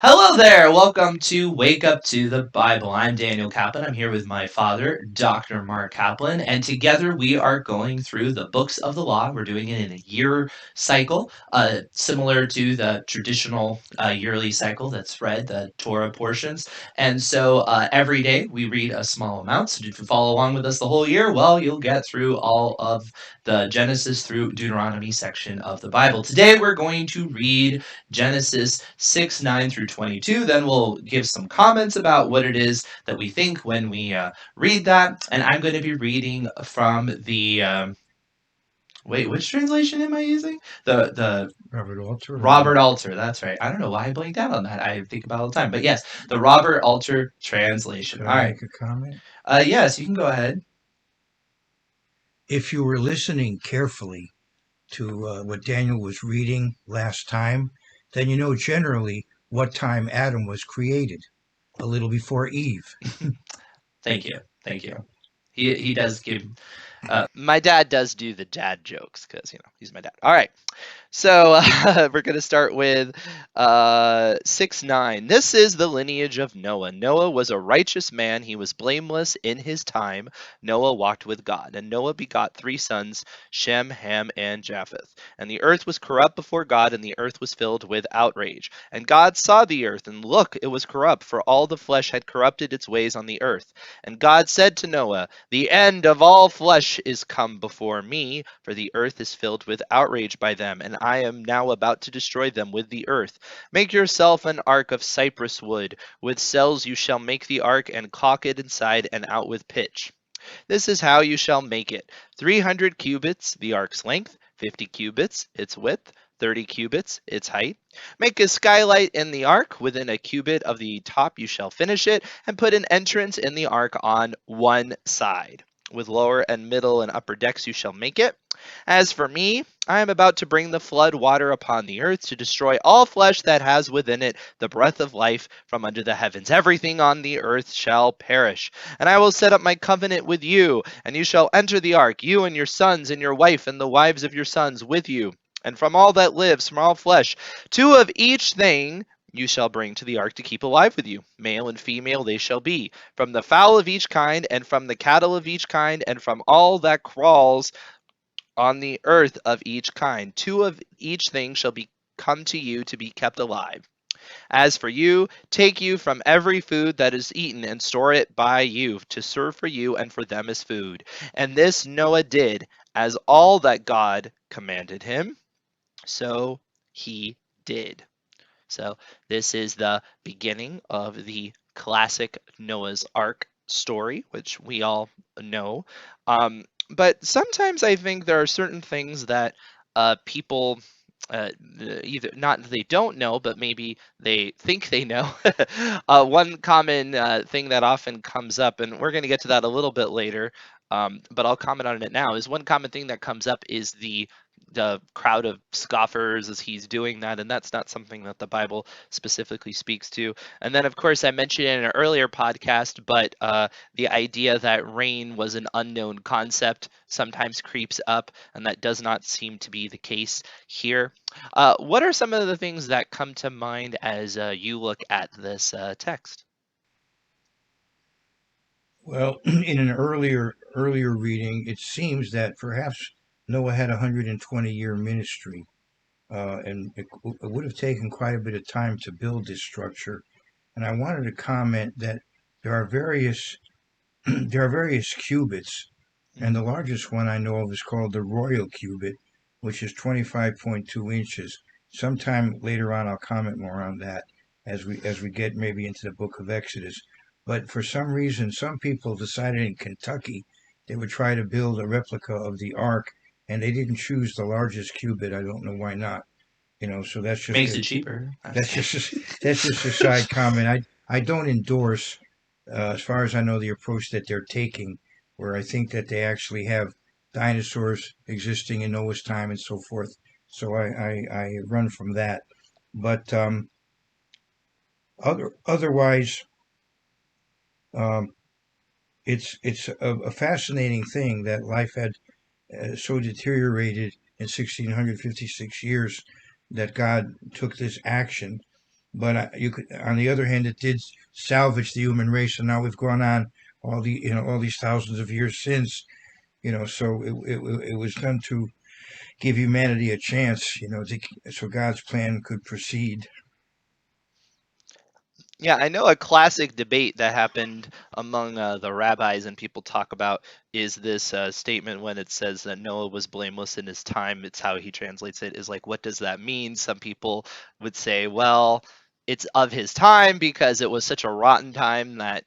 Hello there! Welcome to Wake Up to the Bible. I'm Daniel Kaplan. I'm here with my father, Dr. Mark Kaplan, and together we are going through the books of the law. We're doing it in a year cycle, similar to the traditional yearly cycle that's read, the Torah portions. And so every day we read a small amount. So if you follow along with us the whole year, well, you'll get through all of the Genesis through Deuteronomy section of the Bible. Today we're going to read Genesis 6, 9 through 22. Then we'll give some comments about what it is that we think when we read that. And I'm going to be reading from the. Wait, which translation am I using? The Robert Alter. Robert Alter. That's right. I don't know why I blanked out on that. I think about it all the time. But yes, the Robert Alter translation. Should All I right. make a comment? Yes, you can go ahead. If you were listening carefully to what Daniel was reading last time, then you know generally what time Adam was created, a little before Eve. Thank you. Thank you. He does give. My dad does do the dad jokes because he's my dad. All right. So we're going to start with 6 9. This is the lineage of Noah. Noah was a righteous man. He was blameless in his time. Noah walked with God. And Noah begot three sons, Shem, Ham, and Japheth. And the earth was corrupt before God, and the earth was filled with outrage. And God saw the earth, and look, it was corrupt, for all the flesh had corrupted its ways on the earth. And God said to Noah, the end of all flesh is come before me, for the earth is filled with outrage by them, and I am now about to destroy them with the earth. Make yourself an ark of cypress wood. With cells you shall make the ark, and caulk it inside and out with pitch. This is how you shall make it: 300 cubits, the ark's length; 50 cubits, its width; 30 cubits, its height. Make a skylight in the ark. Within a cubit of the top you shall finish it, and put an entrance in the ark on one side. With lower and middle and upper decks you shall make it. As for me, I am about to bring the flood water upon the earth to destroy all flesh that has within it the breath of life from under the heavens. Everything on the earth shall perish. And I will set up my covenant with you, and you shall enter the ark, you and your sons and your wife and the wives of your sons with you. And from all that lives, from all flesh, two of each thing you shall bring to the ark to keep alive with you. Male and female they shall be, from the fowl of each kind, and from the cattle of each kind, and from all that crawls on the earth of each kind. Two of each thing shall be come to you to be kept alive. As for you, take you from every food that is eaten and store it by you to serve for you and for them as food. And this Noah did, as all that God commanded him, so he did. So this is the beginning of the classic Noah's Ark story, which we all know. But sometimes I think there are certain things that people either not that they don't know, but maybe they think they know. One common thing that often comes up, and we're going to get to that a little bit later, but I'll comment on it now, is one common thing that comes up is the crowd of scoffers as he's doing that, and that's not something that the Bible specifically speaks to. And then, of course, I mentioned in an earlier podcast, but the idea that rain was an unknown concept sometimes creeps up, and that does not seem to be the case here. What are some of the things that come to mind as you look at this text? Well, in an earlier reading, it seems that perhaps Noah had a 120-year ministry, and it would have taken quite a bit of time to build this structure. And I wanted to comment that there are various there are various cubits, and the largest one I know of is called the royal cubit, which is 25.2 inches. Sometime later on, I'll comment more on that as we get maybe into the book of Exodus. But for some reason, some people decided in Kentucky they would try to build a replica of the Ark, and they didn't choose the largest cubit. I don't know why not. So that's just Makes a, it cheaper. that's just that's just a side comment. I don't endorse, as far as I know, the approach that they're taking, where I think that they actually have dinosaurs existing in Noah's time and so forth. So I run from that. But otherwise, um, it's a fascinating thing that life had so deteriorated in 1656 years that God took this action. But you could, on the other hand, it did salvage the human race, and now we've gone on all these thousands of years since. So it was done to give humanity a chance. So God's plan could proceed. Yeah, I know a classic debate that happened among the rabbis and people talk about is this statement when it says that Noah was blameless in his time. It's how he translates it, is like, what does that mean? Some people would say, well, it's of his time because it was such a rotten time that,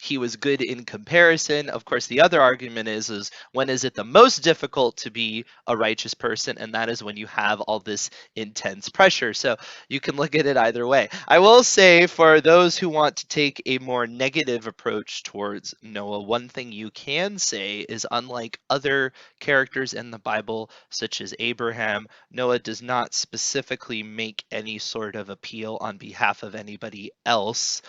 he was good in comparison. Of course, the other argument is when is it the most difficult to be a righteous person? And that is when you have all this intense pressure. So you can look at it either way. I will say, for those who want to take a more negative approach towards Noah, one thing you can say is, unlike other characters in the Bible, such as Abraham, Noah does not specifically make any sort of appeal on behalf of anybody else.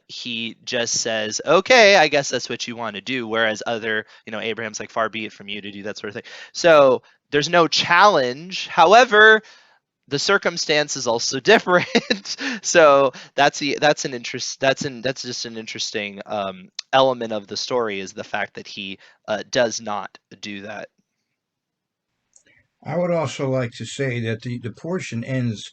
He just says, okay, I guess that's what you want to do. Whereas Abraham's like, far be it from you to do that sort of thing. So there's no challenge. However, the circumstance is also different. So that's just an interesting element of the story, is the fact that he does not do that. I would also like to say that the portion ends.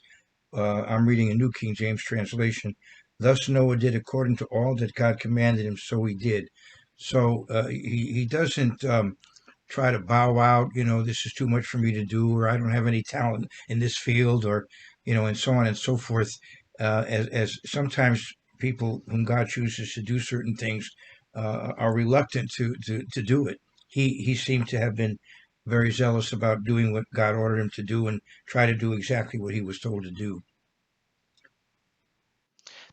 I'm reading a New King James translation. Thus Noah did according to all that God commanded him, so he did. So he doesn't try to bow out. This is too much for me to do, or I don't have any talent in this field, or and so on and so forth. As sometimes people whom God chooses to do certain things are reluctant to do it. He seemed to have been very zealous about doing what God ordered him to do and try to do exactly what he was told to do.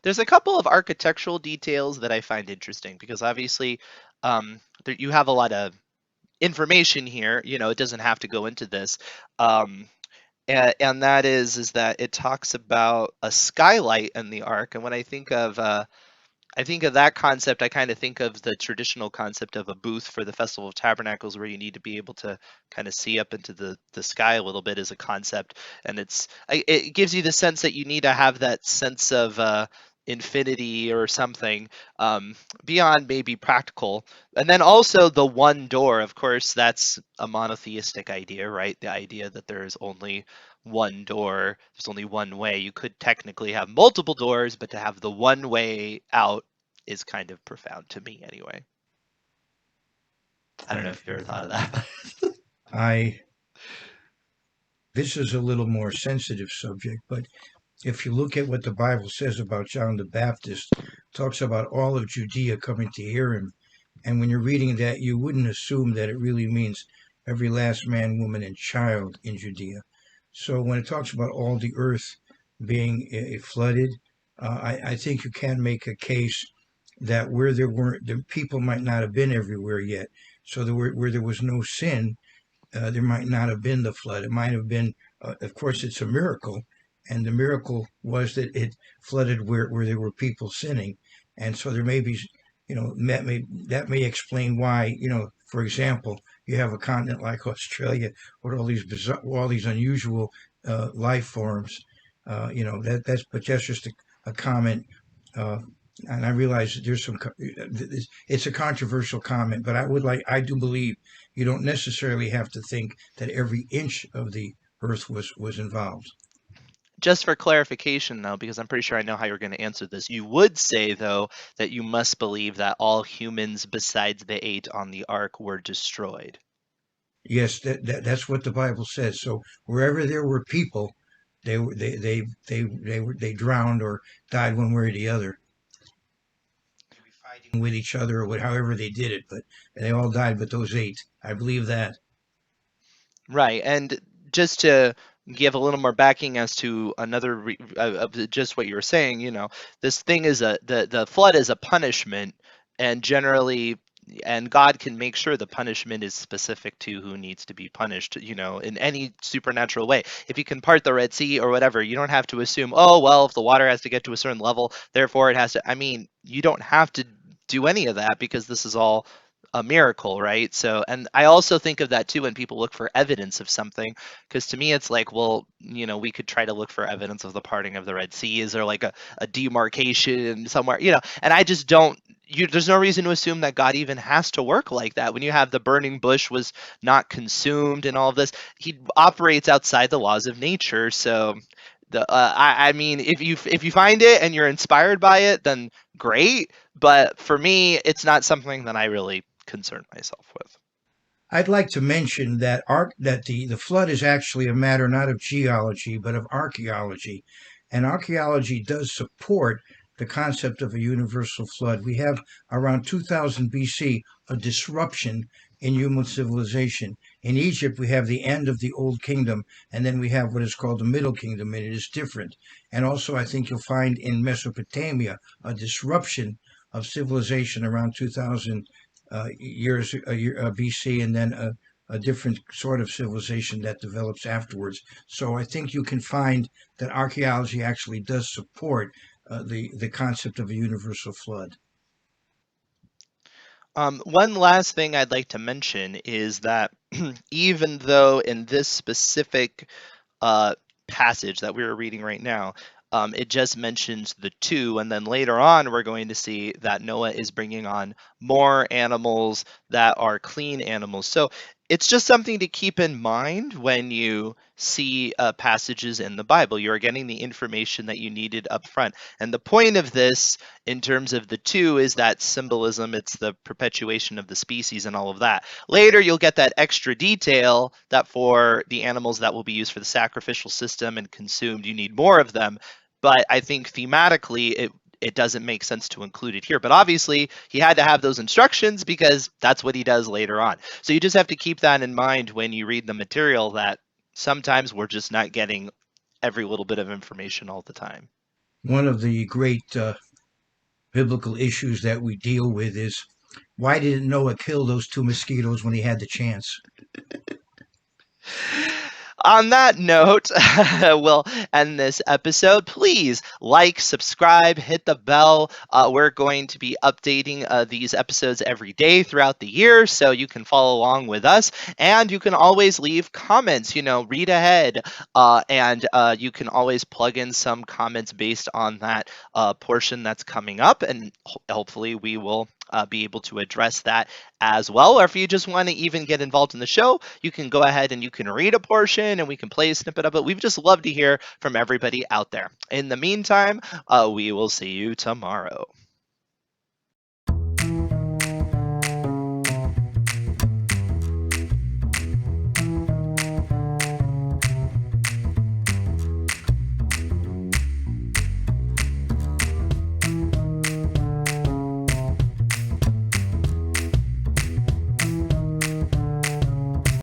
There's a couple of architectural details that I find interesting because obviously you have a lot of information here. It doesn't have to go into this. And that is that it talks about a skylight in the ark. And when I think of that concept, I kind of think of the traditional concept of a booth for the Festival of Tabernacles, where you need to be able to kind of see up into the sky a little bit, as a concept. And it gives you the sense that you need to have that sense of infinity or something, beyond maybe practical. And then also the one door, of course, that's a monotheistic idea, right? The idea that there is only one door, there's only one way. You could technically have multiple doors, but to have the one way out is kind of profound to me anyway. I don't know if you've ever thought of that. I This is a little more sensitive subject, but if you look at what the Bible says about John the Baptist, it talks about all of Judea coming to hear him. And when you're reading that, you wouldn't assume that it really means every last man, woman, and child in Judea. So when it talks about all the earth being flooded, I think you can make a case that where there weren't, the people might not have been everywhere yet. So where there was no sin, there might not have been the flood. It might have been, of course, it's a miracle, and the miracle was that it flooded where there were people sinning, and so there may be, that may explain why, for example, you have a continent like Australia with all these unusual life forms. That's just a comment. Uh, and I realize that it's a controversial comment, but I do believe you don't necessarily have to think that every inch of the earth was involved. Just for clarification, though, because I'm pretty sure I know how you're going to answer this, you would say, though, that you must believe that all humans besides the 8 on the ark were destroyed. Yes, that's what the Bible says. So wherever there were people, they drowned or died one way or the other, fighting with each other or however they did it. But they all died, but those 8, I believe that. Right, and just to give a little more backing as to of just what you were saying, this thing is the flood is a punishment, and generally, and God can make sure the punishment is specific to who needs to be punished, in any supernatural way. If you can part the Red Sea or whatever, you don't have to assume, oh, well, if the water has to get to a certain level, therefore it has to. I mean, you don't have to do any of that because this is all a miracle, right? So, and I also think of that too when people look for evidence of something, because to me it's like, well, we could try to look for evidence of the parting of the Red Sea. Is there like a demarcation somewhere, and I just don't. There's no reason to assume that God even has to work like that. When you have the burning bush was not consumed and all of this, he operates outside the laws of nature. So I mean, if you find it and you're inspired by it, then great. But for me, it's not something that I really concern myself with. I'd like to mention that the flood is actually a matter not of geology but of archaeology, and archaeology does support the concept of a universal flood. We have around 2000 BC a disruption in human civilization. In Egypt, we have the end of the Old Kingdom, and then we have what is called the Middle Kingdom, and it is different. And also, I think you'll find in Mesopotamia a disruption of civilization around 2000 years BC, and then a different sort of civilization that develops afterwards. So I think you can find that archaeology actually does support the concept of a universal flood. One last thing I'd like to mention is that even though in this specific uh, passage that we were reading right now, it just mentions the two, and then later on we're going to see that Noah is bringing on more animals that are clean animals. So it's just something to keep in mind when you see passages in the Bible. You are getting the information that you needed up front. And the point of this, in terms of the two, is that symbolism. It's the perpetuation of the species and all of that. Later, you'll get that extra detail that for the animals that will be used for the sacrificial system and consumed, you need more of them. But I think thematically, it doesn't make sense to include it here. But obviously, he had to have those instructions because that's what he does later on. So you just have to keep that in mind when you read the material, that sometimes we're just not getting every little bit of information all the time. One of the great biblical issues that we deal with is why didn't Noah kill those two mosquitoes when he had the chance? On that note, we'll end this episode. Please like, subscribe, hit the bell. We're going to be updating these episodes every day throughout the year, so you can follow along with us. And you can always leave comments, read ahead. And you can always plug in some comments based on that portion that's coming up. And hopefully we will be able to address that as well. Or if you just want to even get involved in the show, you can go ahead and you can read a portion and we can play a snippet of it. We'd just love to hear from everybody out there. In the meantime, we will see you tomorrow.